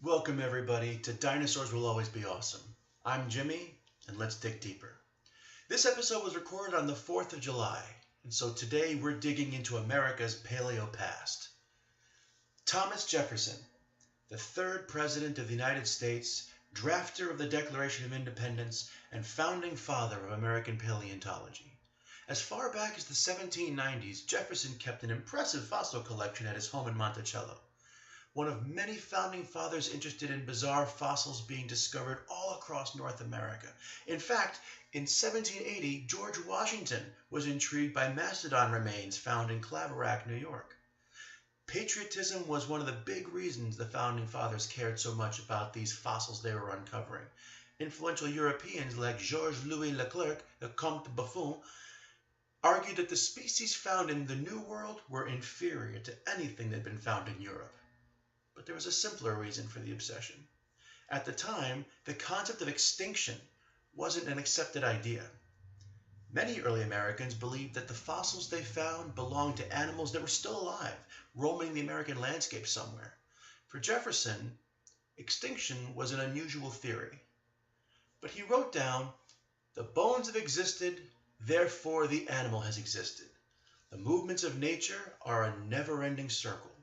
Welcome everybody to Dinosaurs Will Always Be Awesome. I'm Jimmy, and let's dig deeper. This episode was recorded on the 4th of July, and so today we're digging into America's paleo past. Thomas Jefferson, the third President of the United States, drafter of the Declaration of Independence, and founding father of American paleontology. As far back as the 1790s, Jefferson kept an impressive fossil collection at his home in Monticello. One of many founding fathers interested in bizarre fossils being discovered all across North America. In fact, in 1780, George Washington was intrigued by mastodon remains found in Claverack, New York. Patriotism was one of the big reasons the founding fathers cared so much about these fossils they were uncovering. Influential Europeans like Georges Louis Leclerc, the Comte Buffon, argued that the species found in the New World were inferior to anything that had been found in Europe. But there was a simpler reason for the obsession. At the time, the concept of extinction wasn't an accepted idea. Many early Americans believed that the fossils they found belonged to animals that were still alive, roaming the American landscape somewhere. For Jefferson, extinction was an unusual theory. But he wrote down, "The bones have existed, therefore the animal has existed. The movements of nature are a never-ending circle."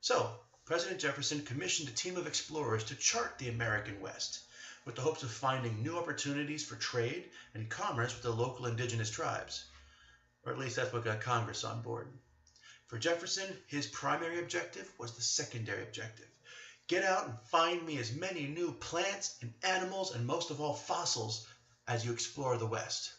So, President Jefferson commissioned a team of explorers to chart the American West, with the hopes of finding new opportunities for trade and commerce with the local indigenous tribes. Or at least that's what got Congress on board. For Jefferson, his primary objective was the secondary objective. Get out and find me as many new plants and animals and most of all fossils as you explore the West.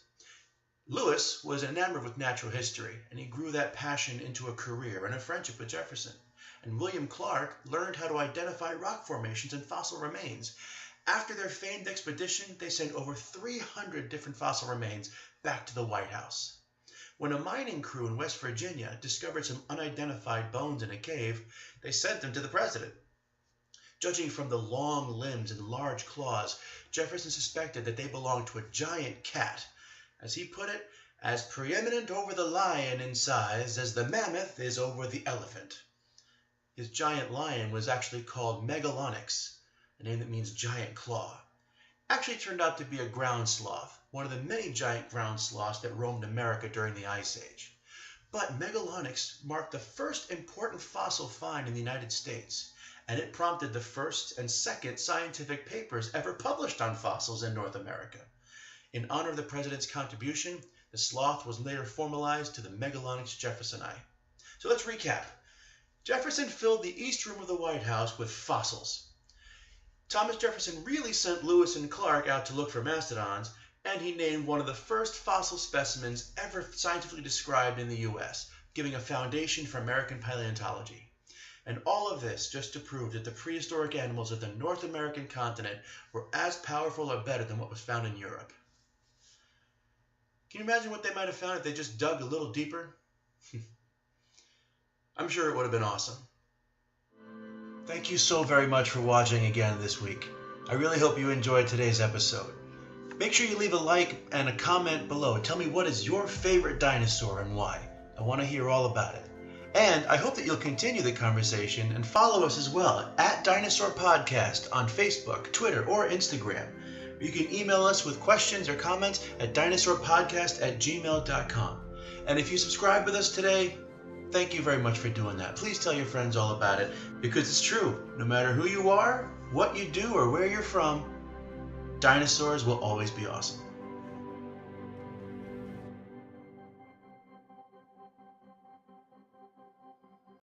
Lewis was enamored with natural history, and he grew that passion into a career and a friendship with Jefferson. And William Clark learned how to identify rock formations and fossil remains. After their famed expedition, they sent over 300 different fossil remains back to the White House. When a mining crew in West Virginia discovered some unidentified bones in a cave, they sent them to the president. Judging from the long limbs and large claws, Jefferson suspected that they belonged to a giant cat. As he put it, as preeminent over the lion in size as the mammoth is over the elephant. His giant lion was actually called Megalonyx, a name that means giant claw. Actually turned out to be a ground sloth, one of the many giant ground sloths that roamed America during the Ice Age. But Megalonyx marked the first important fossil find in the United States, and it prompted the first and second scientific papers ever published on fossils in North America. In honor of the president's contribution, the sloth was later formalized to the Megalonyx jeffersoni. So let's recap. Jefferson filled the East Room of the White House with fossils. Thomas Jefferson really sent Lewis and Clark out to look for mastodons, and he named one of the first fossil specimens ever scientifically described in the U.S., giving a foundation for American paleontology. And all of this just to prove that the prehistoric animals of the North American continent were as powerful or better than what was found in Europe. Can you imagine what they might have found if they just dug a little deeper? I'm sure it would have been awesome. Thank you so very much for watching again this week. I really hope you enjoyed today's episode. Make sure you leave a like and a comment below. Tell me what is your favorite dinosaur and why. I want to hear all about it. And I hope that you'll continue the conversation and follow us as well at Dinosaur Podcast on Facebook, Twitter, or Instagram. You can email us with questions or comments at dinosaurpodcast@gmail.com. And if you subscribe with us today, thank you very much for doing that. Please tell your friends all about it, because it's true. No matter who you are, what you do, or where you're from, dinosaurs will always be awesome.